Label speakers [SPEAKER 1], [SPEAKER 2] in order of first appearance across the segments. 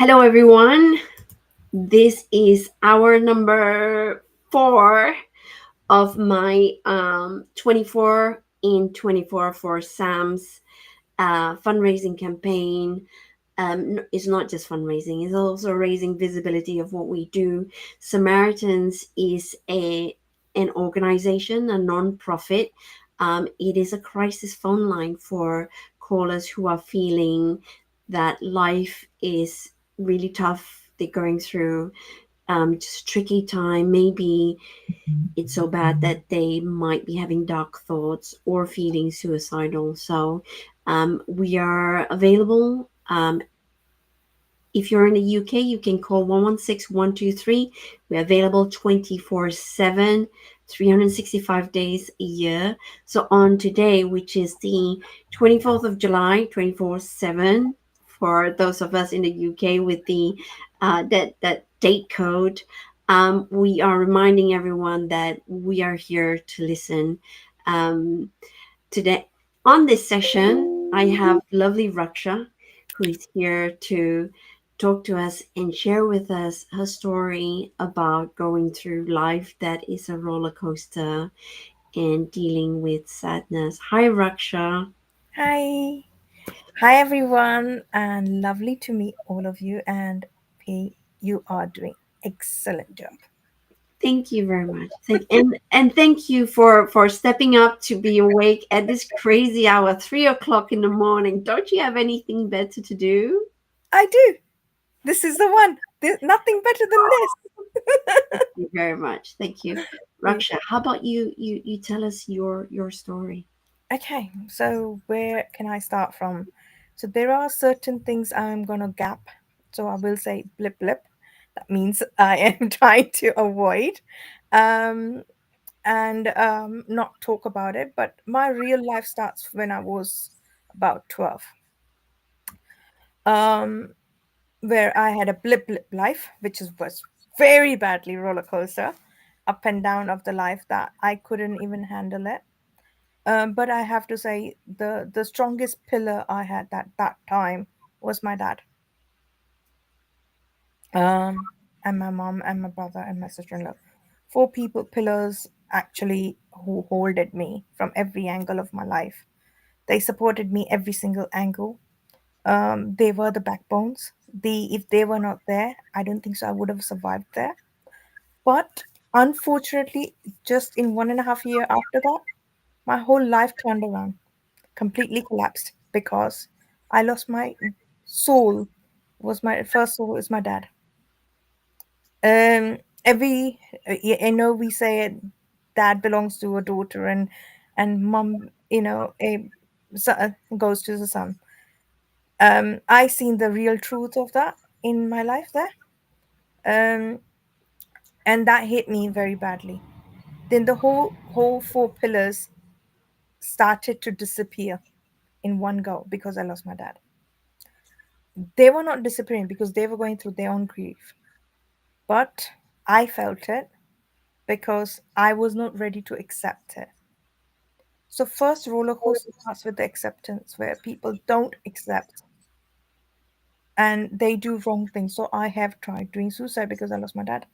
[SPEAKER 1] Hello, everyone. This is our number four of my 24 in 24 for Sam's fundraising campaign. It's not just fundraising; it's also raising visibility of what we do. Samaritans is a an organization, a non-profit. It is a crisis phone line for callers who are feeling that life is really tough. They're going through just tricky time. Maybe it's so bad that they might be having dark thoughts or feeling suicidal. So we are available. If you're in the UK, you can call 116-123. We're available 24/7, 365 days a year. So on today, which is the 24th of July, 24/7, for those of us in the UK with the that date code, we are reminding everyone that we are here to listen. Um, Today on this session, I have lovely Raksha, who is here to talk to us and share with us her story about going through life that is a roller coaster and dealing with sadness. Hi, Raksha.
[SPEAKER 2] Hi. Hi, everyone, and lovely to meet all of you. And P, you are doing excellent job.
[SPEAKER 1] Thank you very much. And thank you for stepping up to be awake at this crazy hour, 3 o'clock in the morning. Don't you have anything better to do?
[SPEAKER 2] I do. This is the one. There's nothing better than
[SPEAKER 1] Thank you very much. Thank you.
[SPEAKER 2] this.
[SPEAKER 1] Raksha, how about you tell us your story?
[SPEAKER 2] Okay, so where can I start from? So there are certain things I'm gonna gap. So I will say blip blip. That means I am trying to avoid. Um, and not talk about it. But my real life starts when I was about 12, um, where I had a blip blip life, was very badly roller coaster, up and down of the life that I couldn't even handle it. But I have to say the strongest pillar I had at that time was my dad, and my mom and my brother and my sister-in-law. Four people pillars actually who holded me from every angle of my life. They supported me every single angle. They were the backbones. If they were not there, I don't think so I would have survived there. But unfortunately, just in 1.5 year after that, my whole life turned around, completely collapsed because I lost my soul. Was my first soul is my dad. Every I know we say it, dad belongs to a daughter, and mom, goes to the son. I seen the real truth of that in my life there, um, and that hit me very badly. Then the whole four pillars started to disappear in one go because I lost my dad. They were not disappearing because they were going through their own grief, but I felt it because I was not ready to accept it. So first roller coaster starts with the acceptance where people don't accept and they do wrong things. So I have tried doing suicide because I lost my dad.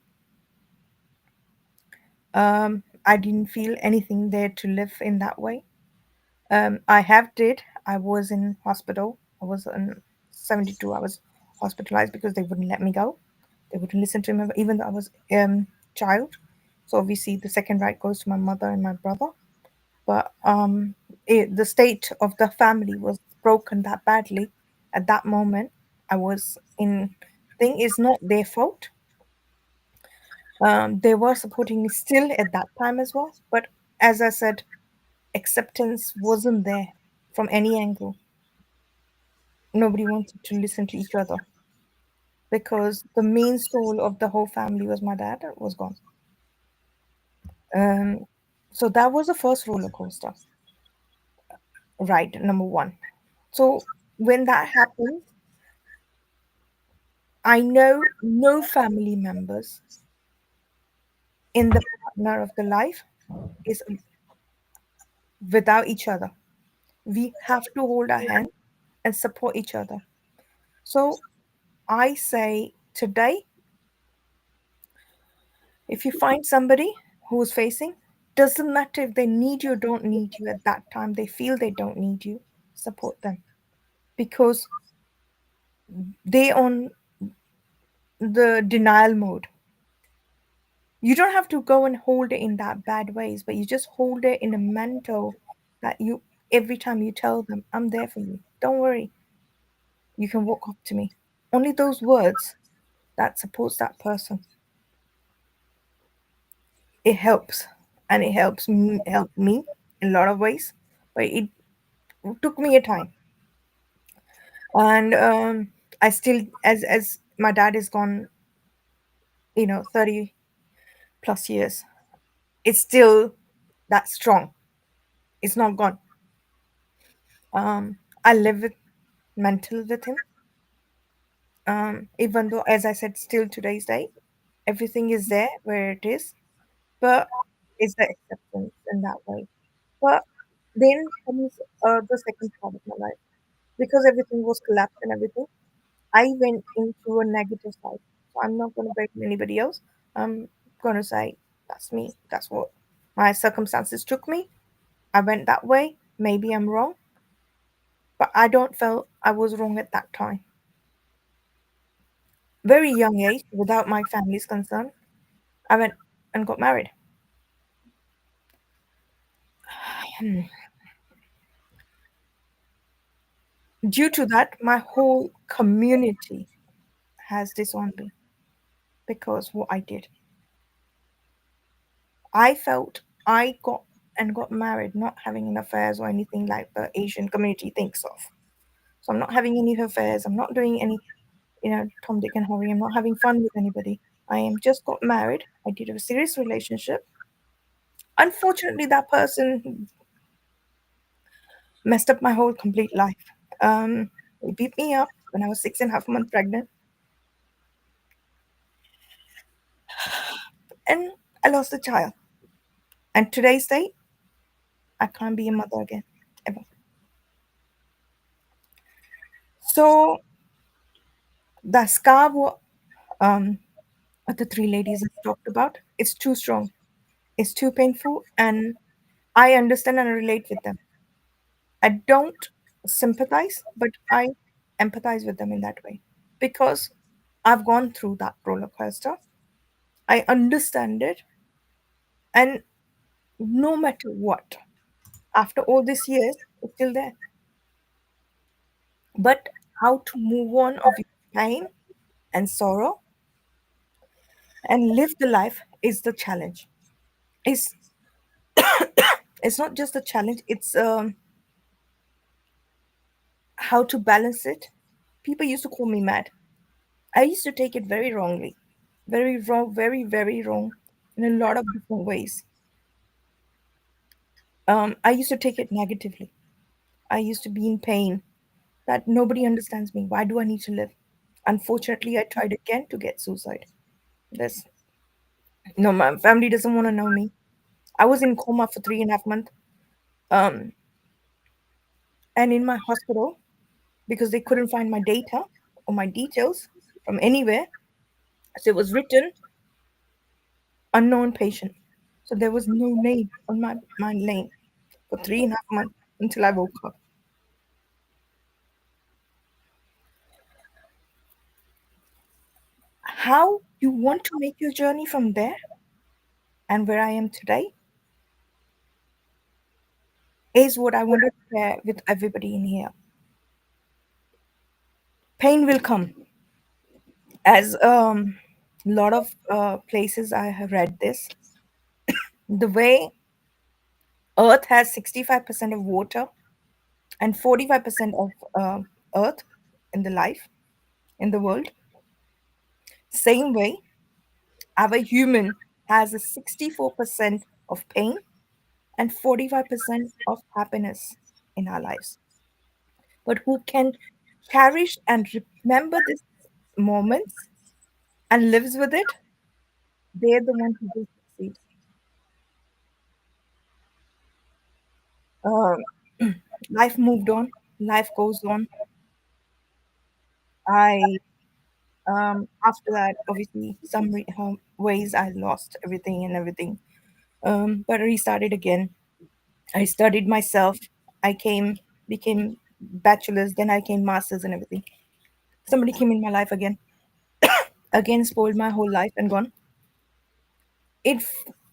[SPEAKER 2] I didn't feel anything there to live in that way. I have did. I was in hospital. I was in 72 hours hospitalized because they wouldn't let me go. They wouldn't listen to me, even though I was child. So obviously the second right goes to my mother and my brother. But the state of the family was broken that badly at that moment. I was in. Thing is not their fault. They were supporting me still at that time as well. But as I said, acceptance wasn't there from any angle. Nobody wanted to listen to each other because the main soul of the whole family was my dad was gone. Um, so that was the first roller coaster, right? Number one. So when that happened, I know no family members in the partner of the life is without each other. We have to hold our hand and support each other. So I say today, if you find somebody who's facing, doesn't matter if they need you or don't need you at that time, they feel they don't need you, support them because they on the denial mode. You don't have to go and hold it in that bad ways, but you just hold it in a mental that you every time you tell them, I'm there for you. Don't worry, you can walk up to me. Only those words that supports that person. It helps, and it help me in a lot of ways, but it took me a time. And I still, as my dad is gone, 30 plus years, it's still that strong. It's not gone. I live with mental with him. Even though, as I said, still today's day, everything is there where it is, but it's the acceptance in that way. But then comes the second part of my life, because everything was collapsed and everything. I went into a negative side. So I'm not going to blame anybody else. I'm going to say that's me. That's what my circumstances took me. I went that way. Maybe I'm wrong, but I don't feel I was wrong at that time. Very young age, without my family's concern, I went and got married. Due to that, my whole community has disowned me because what I did. I felt I got married not having an affairs or anything like the Asian community thinks of. So I'm not having any affairs. I'm not doing any, Tom, Dick, and Harry. I'm not having fun with anybody. I am just got married. I did a serious relationship. Unfortunately, that person messed up my whole complete life. He beat me up when I was 6.5 months pregnant, and I lost a child. And today's date, I can't be a mother again, ever. So the scar, um, what the three ladies have talked about, it's too strong. It's too painful, and I understand and relate with them. I don't sympathize, but I empathize with them in that way because I've gone through that roller coaster. I understand it, and no matter what, after all these years, it's still there. But how to move on of your pain and sorrow and live the life is the challenge. It's it's not just a challenge. It's how to balance it. People used to call me mad. I used to take it very wrongly, very wrong, very very wrong, in a lot of different ways. I used to take it negatively. I used to be in pain that nobody understands me. Why do I need to live? Unfortunately, I tried again to get suicide. That's no, my family doesn't want to know me. I was in coma for 3.5 months, um, and in my hospital because they couldn't find my data or my details from anywhere. So it was written unknown patient. So there was no name on my name for 3.5 months until I woke up. How you want to make your journey from there and where I am today is what I want to share with everybody in here. Pain will come. As a lot of places I have read this, the way Earth has 65% of water and 45% of Earth in the life in the world, same way our human has a 64% of pain and 45% of happiness in our lives. But who can cherish and remember these moments and lives with it, they're the one who will succeed. Um, life moved on, life goes on. I After that, obviously, ways I lost everything and everything. But I restarted again. I studied myself. I became bachelor's, then I came master's and everything. Somebody came in my life again spoiled my whole life and gone.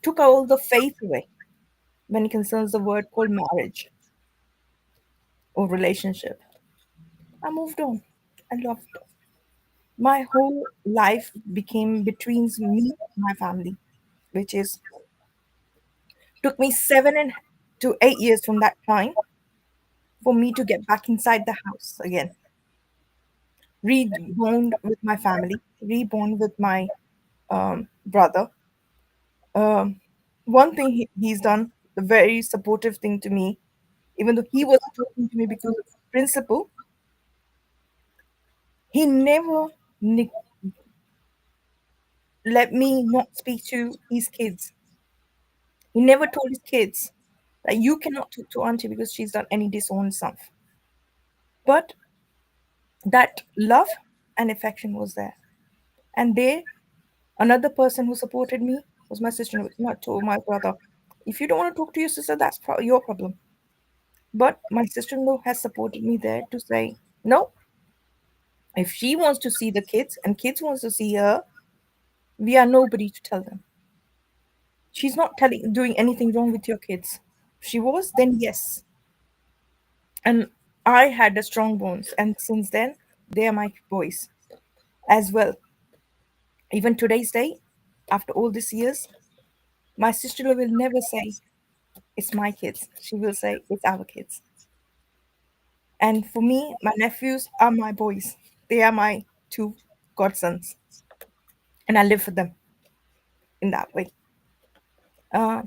[SPEAKER 2] Took all the faith away when it concerns the word called marriage or relationship. I moved on. I loved. My whole life became between me and my family, which is took me 7 to 8 years from that time for me to get back inside the house again, reborn with my family, reborn with my brother. Um, One thing he's done, the very supportive thing to me, even though he was supporting to me because of principle, he never let me not speak to his kids. He never told his kids that you cannot talk to auntie because she's done any dishonest stuff. But that love and affection was there. And another person who supported me was my sister, not to my brother. If you don't want to talk to your sister, that's your problem. But my sister-in-law has supported me there to say, no, if she wants to see the kids and kids wants to see her, we are nobody to tell them. She's not doing anything wrong with your kids. If she was, then yes. And I had a strong bones, and since then, they are my boys as well. Even today's day, after all these years, my sister will never say it's my kids. She will say it's our kids. And for me, my nephews are my boys. They are my two godsons, and I live for them in that way. Uh,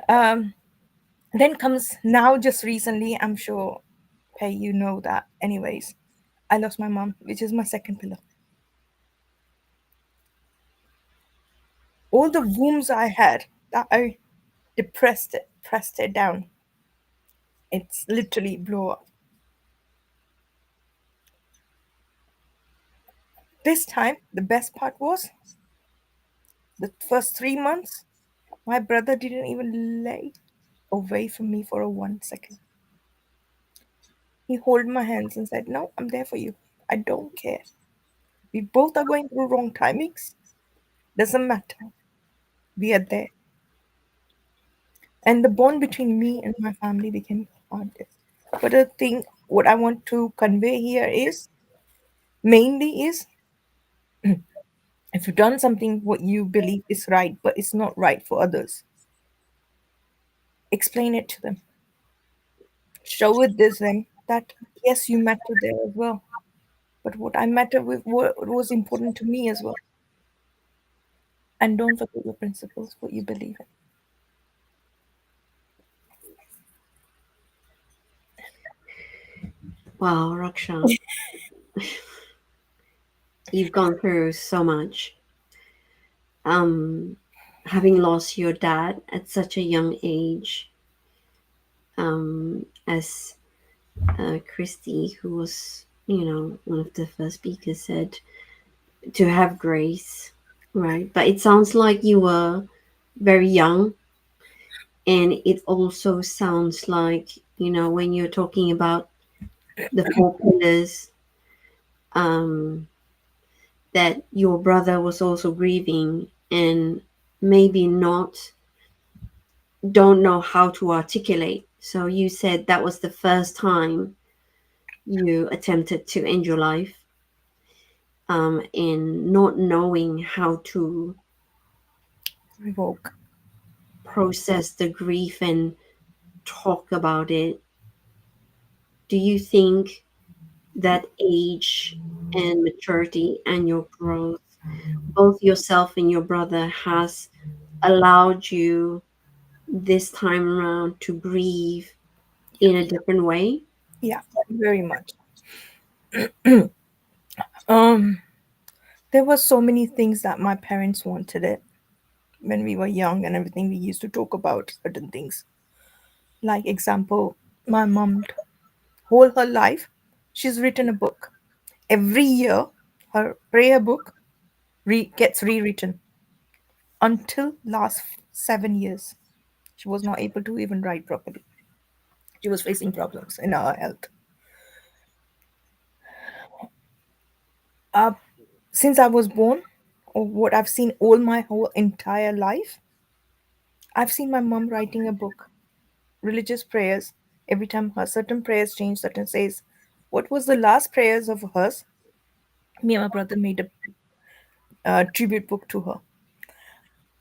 [SPEAKER 2] um, then comes now, just recently, I'm sure, hey, you know that, anyways. I lost my mom, which is my second pillar. All the wounds I had that I depressed it, pressed it down. It's literally blew up. This time, the best part was the first 3 months, my brother didn't even lay away from me for a 1 second. He held my hands and said, no, I'm there for you. I don't care. We both are going through wrong timings. Doesn't matter. We are there. And the bond between me and my family became hardest. But the thing, what I want to convey here is mainly is if you've done something what you believe is right, but it's not right for others, explain it to them. Show it this them that yes, you matter there as well. But what I matter with what was important to me as well. And don't forget your principles, what you believe in.
[SPEAKER 1] Wow, Raksha, you've gone through so much. Um, Having lost your dad at such a young age, as Christy, who was, one of the first speakers, said, to have grace, right? But it sounds like you were very young, and it also sounds like, when you're talking about the four pillars, um, that your brother was also grieving and maybe not don't know how to articulate. So you said that was the first time you attempted to end your life, and not knowing how to
[SPEAKER 2] Revoke.
[SPEAKER 1] process the grief and talk about it. Do you think that age and maturity and your growth, both yourself and your brother, has allowed you this time around to grieve in a different way?
[SPEAKER 2] Yeah, very much. Um, there were so many things that my parents wanted it when we were young and everything. We used to talk about certain things. Like example, my mom, whole her life, She's written a book. Every year, her prayer book gets rewritten until last 7 years. She was not able to even write properly. She was facing problems in her health. Uh, since I was born, or what I've seen all my whole entire life, I've seen my mom writing a book, religious prayers. Every time her certain prayers change, certain says, what was the last prayers of hers? Me and my brother made a tribute book to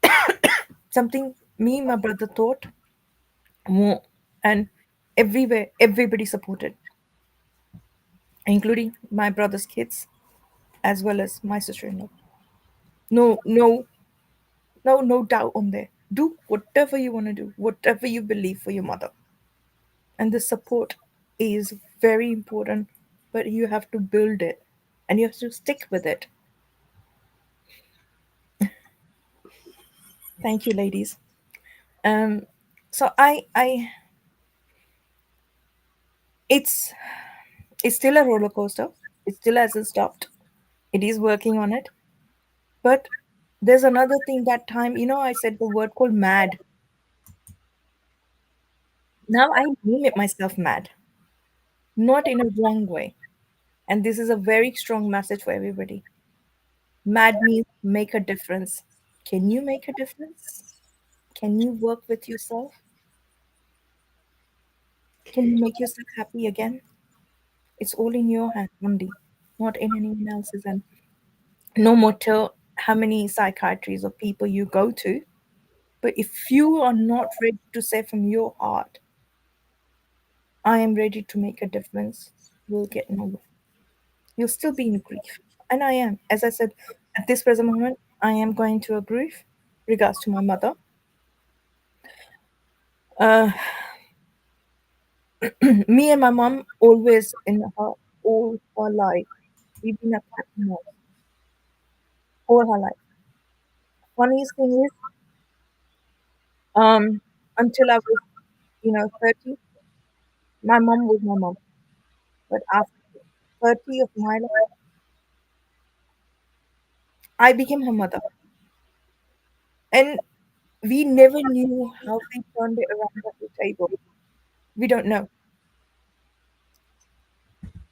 [SPEAKER 2] her. Something me and my brother thought more, and everywhere everybody supported, including my brother's kids as well as my sister-in-law. No, no, no doubt on there. Do whatever you want to do, whatever you believe for your mother. And the support is very important, but you have to build it and you have to stick with it. Thank you, ladies. Um, so I, it's it's still a roller coaster. It still hasn't stopped. It is working on it. But there's another thing that time, I said the word called mad. Now I name it myself mad, not in a wrong way. And this is a very strong message for everybody. Mad means make a difference. Can you make a difference? Can you work with yourself? Can you make yourself happy again? It's all in your hand only, not in anyone else's. And no matter how many psychiatrists or people you go to, but if you are not ready to say from your heart, I am ready to make a difference, you'll get nowhere. You'll still be in grief. And I am. As I said, at this present moment, I am going to a grief regards to my mother. Uh, Me and my mom always in her all her life. We've been a partner all her life. Funniest thing is, um, until I was, 30, my mom was my mom. But after 30 of my life, I became her mother. And we never knew how they turned it around at the table. We don't know.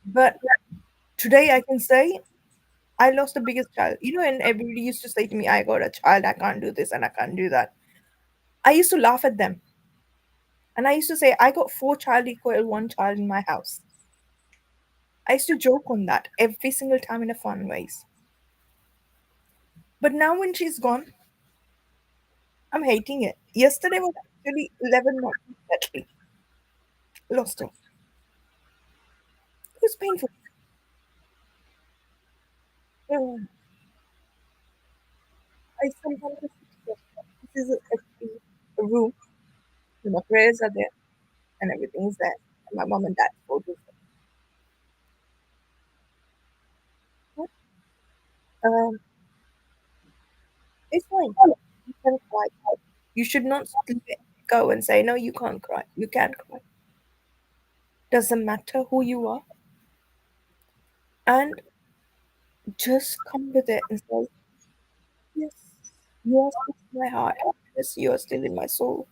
[SPEAKER 2] But today I can say I lost the biggest child. And everybody used to say to me, I got a child, I can't do this and I can't do that. I used to laugh at them. And I used to say, I got four child equal one child in my house. I used to joke on that every single time in a fun ways. But now when she's gone, I'm hating it. Yesterday was actually 11 months exactly. Lost her. It was painful. Mm. I sometimes just this is actually a room where my prayers are there and everything is there. And my mom and dad's photos. But, it's fine. You can cry. You should not let go and say, no, you can't cry. You can't cry. Doesn't matter who you are. And just come with it and say, yes, you are still in my heart. Yes, you are still in my soul.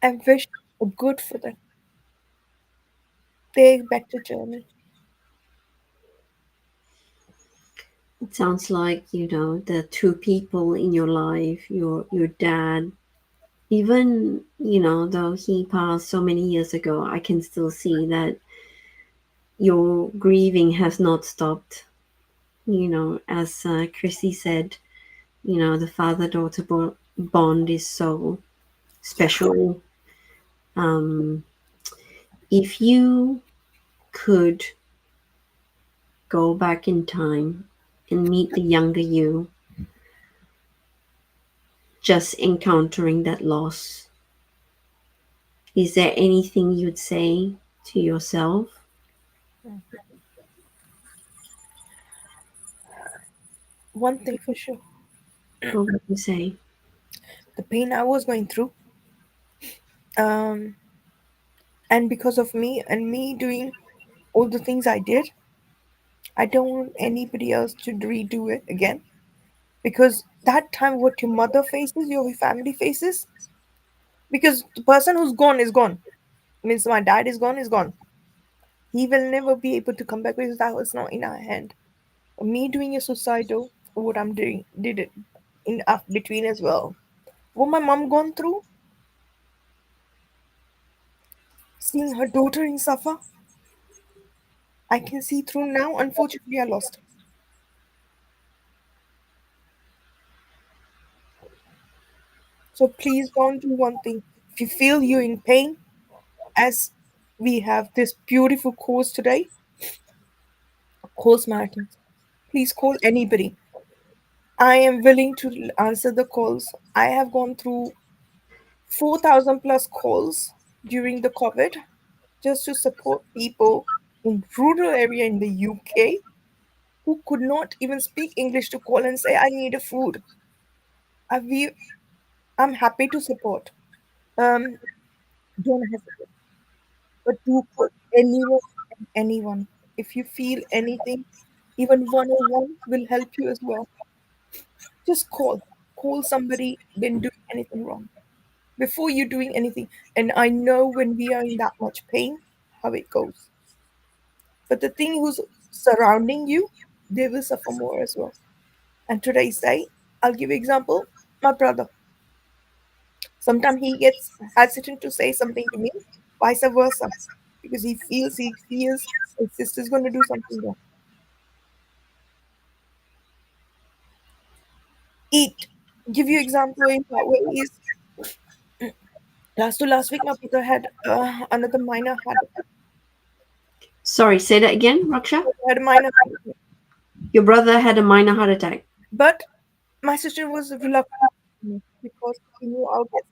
[SPEAKER 2] I wish a good for them. They better journey.
[SPEAKER 1] It sounds like, the two people in your life, your dad, even, though he passed so many years ago, I can still see that your grieving has not stopped. As Chrissy said, the father daughter bond is so special. Um, if you could go back in time and meet the younger you, just encountering that loss, is there anything you'd say to yourself?
[SPEAKER 2] One thing for sure,
[SPEAKER 1] What would you say?
[SPEAKER 2] the pain I was going through, um, and because of me and me doing all the things I did, I don't want anybody else to redo it again. Because that time, what your mother faces, your family faces, because the person who's gone is gone. Means my dad is gone, is gone. He will never be able to come back because that was not in our hand. Me doing a suicidal, what I'm doing, did it in between as well. What my mom gone through, seeing her daughter in suffer, I can see through now. Unfortunately, I lost. So please don't do one thing. If you feel you're in pain, as we have this beautiful course today, course marathon, please call anybody. I am willing to answer the calls. I have gone through 4,000 plus calls during the COVID just to support people in rural area in the UK who could not even speak English to call and say, I need a food. I, we, I'm happy to support. Um, don't hesitate, but do call anyone and anyone. If you feel anything, even 101 will help you as well. Just call. Call somebody been doing anything wrong before you doing anything. And I know when we are in that much pain, how it goes. But the thing who's surrounding you, they will suffer more as well. And today's day, I'll give you example. My brother. Sometimes he gets hesitant to say something to me, vice versa, because he feels his sister's going to do something wrong. Eat. Give you example in that way is last to last week my brother had another minor heart attack.
[SPEAKER 1] Sorry, say that again, Raksha.
[SPEAKER 2] Had a minor heart attack.
[SPEAKER 1] Your brother had a minor heart attack.
[SPEAKER 2] But my sister was reluctant because she knew I'll get.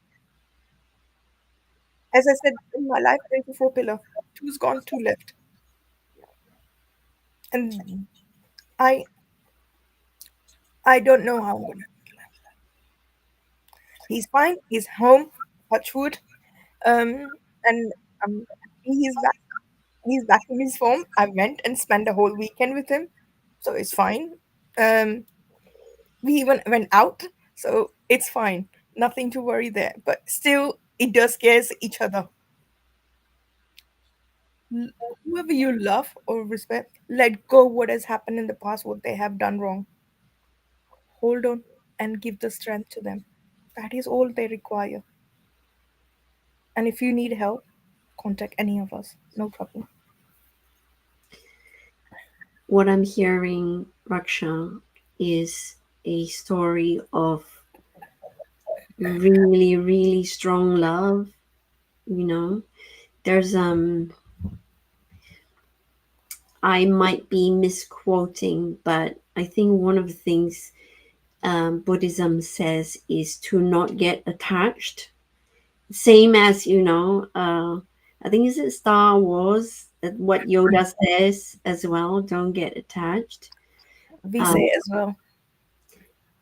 [SPEAKER 2] As I said in my life, there's a four pillar. Two's gone, two left. And I I don't know how I'm gonna. He's fine. He's home. Touch wood. And um, he's back. He's back in his form. I went and spent a whole weekend with him, so it's fine. Um, we even went out, so it's fine. Nothing to worry there. But still, it does scares each other. L- Whoever you love or respect, let go what has happened in the past, what they have done wrong. Hold on and give the strength to them. That is all they require. And if you need help, contact any of us. No problem.
[SPEAKER 1] What I'm hearing, Raksha, is a story of really, really strong love. You know, there's I might be misquoting, but I think one of the things Buddhism says is to not get attached. Same as I think is it Star Wars that what Yoda says as well. Don't get attached.
[SPEAKER 2] We
[SPEAKER 1] Um,
[SPEAKER 2] say as well.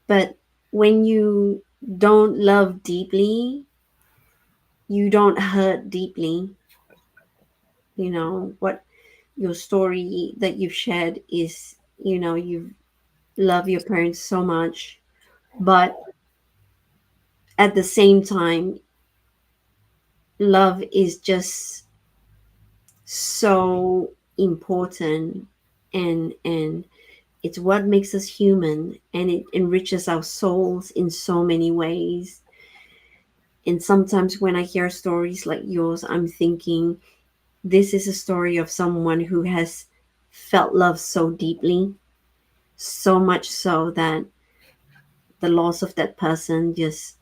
[SPEAKER 1] but when you don't love deeply, you don't hurt deeply. What your story that you've shared is, you love your parents so much, but at the same time, love is just so important, and it's what makes us human, and it enriches our souls in so many ways. And sometimes when I hear stories like yours, I'm thinking this is a story of someone who has felt love so deeply, so much so that the loss of that person just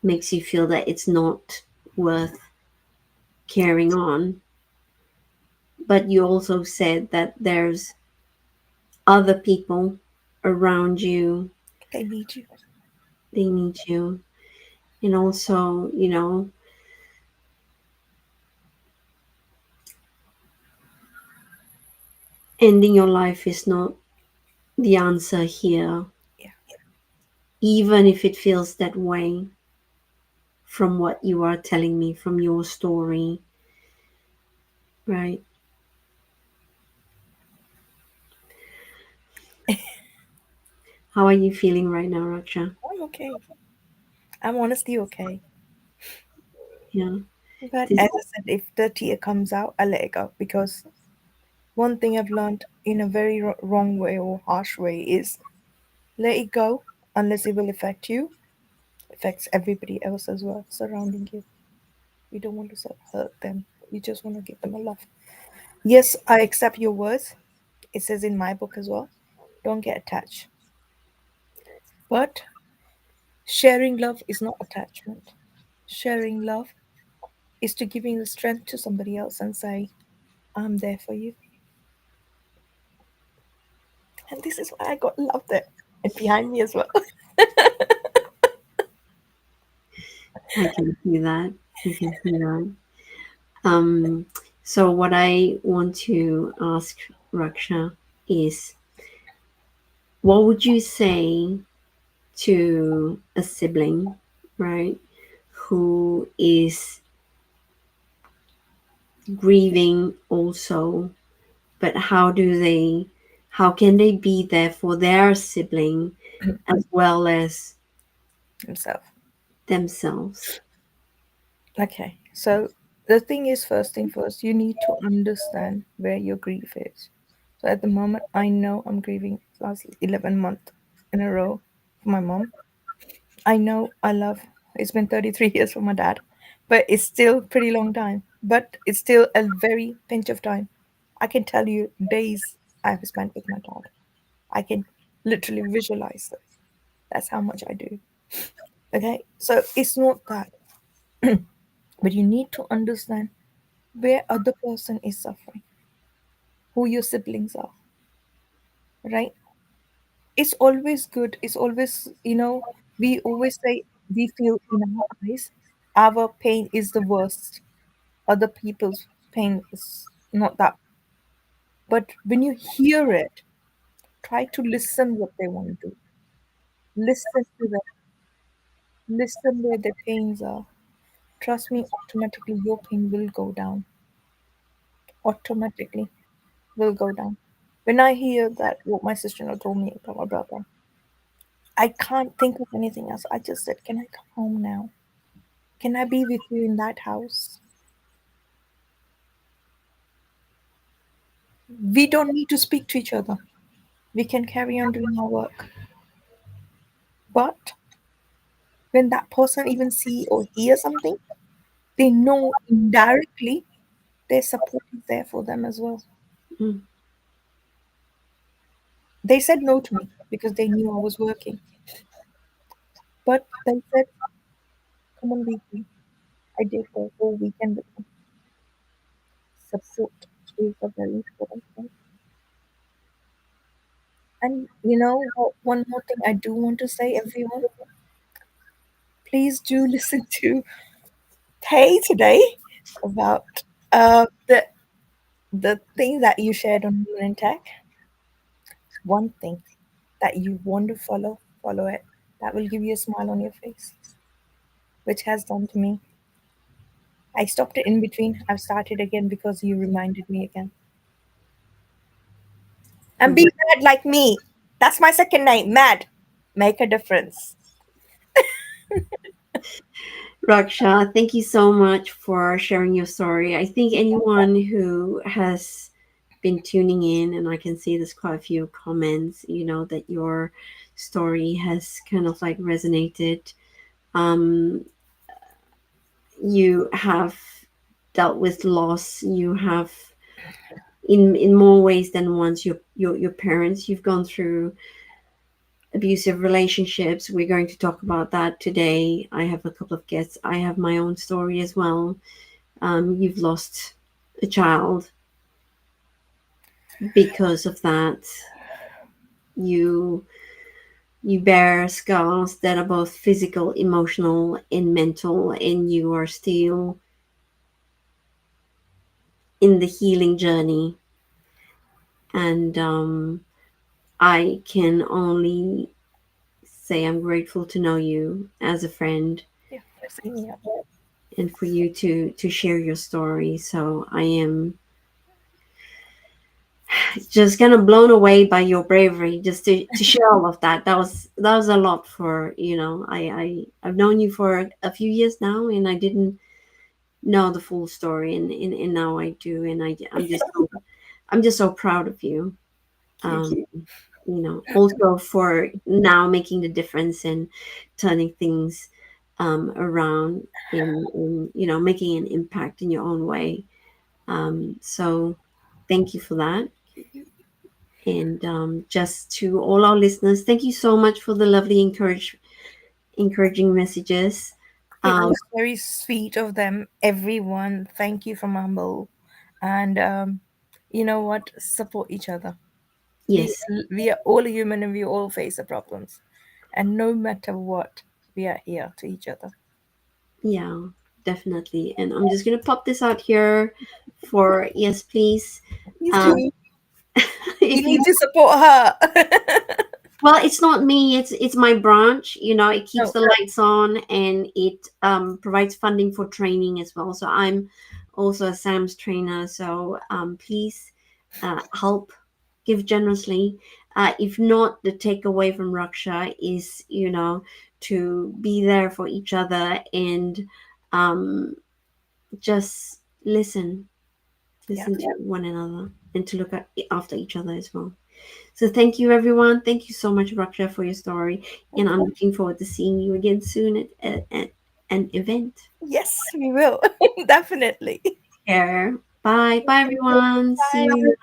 [SPEAKER 1] makes you feel that it's not worth carrying on. But you also said that there's other people around you,
[SPEAKER 2] They need you.
[SPEAKER 1] they need you. And also, ending your life is not the answer here,
[SPEAKER 2] Yeah.
[SPEAKER 1] even if it feels that way from what you are telling me from your story, right? How are you feeling right now, Raksha?
[SPEAKER 2] I'm okay. I'm honestly okay.
[SPEAKER 1] Yeah.
[SPEAKER 2] But
[SPEAKER 1] This
[SPEAKER 2] as I said, if the tear comes out, I let it go because one thing I've learned in a very wrong way or harsh way is let it go unless it will affect you, affects everybody else as well surrounding you. You don't want to hurt them. You just want to give them a love. Yes, I accept your words. It says in my book as well. Don't get attached. But sharing love is not attachment. Sharing love is to giving the strength to somebody else and say, I'm there for you. And this is why I got love there. And behind me as well.
[SPEAKER 1] I can see that. I can see that. Um, so what I want to ask Raksha is, what would you say to a sibling, right, who is grieving also, but how can they be there for their sibling as well as
[SPEAKER 2] Himself.
[SPEAKER 1] themselves?
[SPEAKER 2] Okay. So the thing is, first thing first, you need to understand where your grief is. So at the moment, I know I'm grieving last 11 months in a row for my mom. I know I love, it's been 33 years for my dad, but it's still pretty long time. But it's still a very pinch of time. I can tell you days I've spent with my dad. I can literally visualize it. That's how much I do. Okay, so it's not that, but you need to understand where other person is suffering, who your siblings are, right? It's always good. It's always, we always say we feel in our eyes, our pain is the worst. Other people's pain is not that. But when you hear it, try to listen what they want to do. Listen to them. Listen where their pains are. Trust me, automatically your pain will go down. Automatically will go down. When I hear that what my sister-in-law told me about my brother, I can't think of anything else. I just said, can I come home now? Can I be with you in that house? We don't need to speak to each other. We can carry on doing our work. But when that person even see or hear something, they know indirectly their support is there for them as well.
[SPEAKER 1] Mm.
[SPEAKER 2] They said no to me because they knew I was working. But they said, come on weekend. I did the whole weekend with them. Support is a very important thing. And you know what? One more thing I do want to say, everyone, please do listen to Tay today about the thing that you shared on Moon and Tech. One thing that you want to follow, follow it. That will give you a smile on your face, which has done to me. I stopped it in between. I've started again because you reminded me again. And be
[SPEAKER 1] Right.
[SPEAKER 2] mad like me. That's my second name, Mad. Make a difference.
[SPEAKER 1] Raksha, thank you so much for sharing your story. I think anyone who has been tuning in, and I can see there's quite a few comments, that your story has kind of like resonated. Um, you have dealt with loss. You have, in more ways than once, your parents. You've gone through abusive relationships. We're going to talk about that today. I have a couple of guests. I have my own story as well. You've lost a child because of that. You bear scars that are both physical, emotional, and mental, and you are still in the healing journey. And I can only say I'm grateful to know you as a friend
[SPEAKER 2] Yeah, same here.
[SPEAKER 1] and for you to share your story. So I am just kind of blown away by your bravery just to share all of that. That was a lot for, I've known you for a few years now, and I didn't know the full story, and now I do, and I'm just so proud of you.
[SPEAKER 2] Thank
[SPEAKER 1] um
[SPEAKER 2] you.
[SPEAKER 1] Also for now making the difference and turning things around, in making an impact in your own way. So thank you for that. And just to all our listeners, thank you so much for the lovely encouraging messages.
[SPEAKER 2] It
[SPEAKER 1] um
[SPEAKER 2] was very sweet of them, everyone. Thank you from humble. And you know what? Support each other. We
[SPEAKER 1] yes.
[SPEAKER 2] we are all human and we all face the problems. And no matter what, we are here to each other.
[SPEAKER 1] Yeah, definitely. And I'm just gonna pop this out here for yes, please.
[SPEAKER 2] Please
[SPEAKER 1] um
[SPEAKER 2] do. We
[SPEAKER 1] if you
[SPEAKER 2] need to support her.
[SPEAKER 1] Well, it's not me. It's my branch. It keeps
[SPEAKER 2] Oh,
[SPEAKER 1] the lights on, and it provides funding for training as well. So I'm also a SAMS trainer. So please help, give generously. If not, the takeaway from Raksha is, to be there for each other, and um, just
[SPEAKER 2] yeah.
[SPEAKER 1] listen to one another, and to look after each other as well. So thank you, everyone. Thank you so much, Raksha, for your story. And I'm looking forward to seeing you again soon at an event.
[SPEAKER 2] Yes, we will. Definitely.
[SPEAKER 1] Care. Bye. Bye, everyone. See you
[SPEAKER 2] Bye.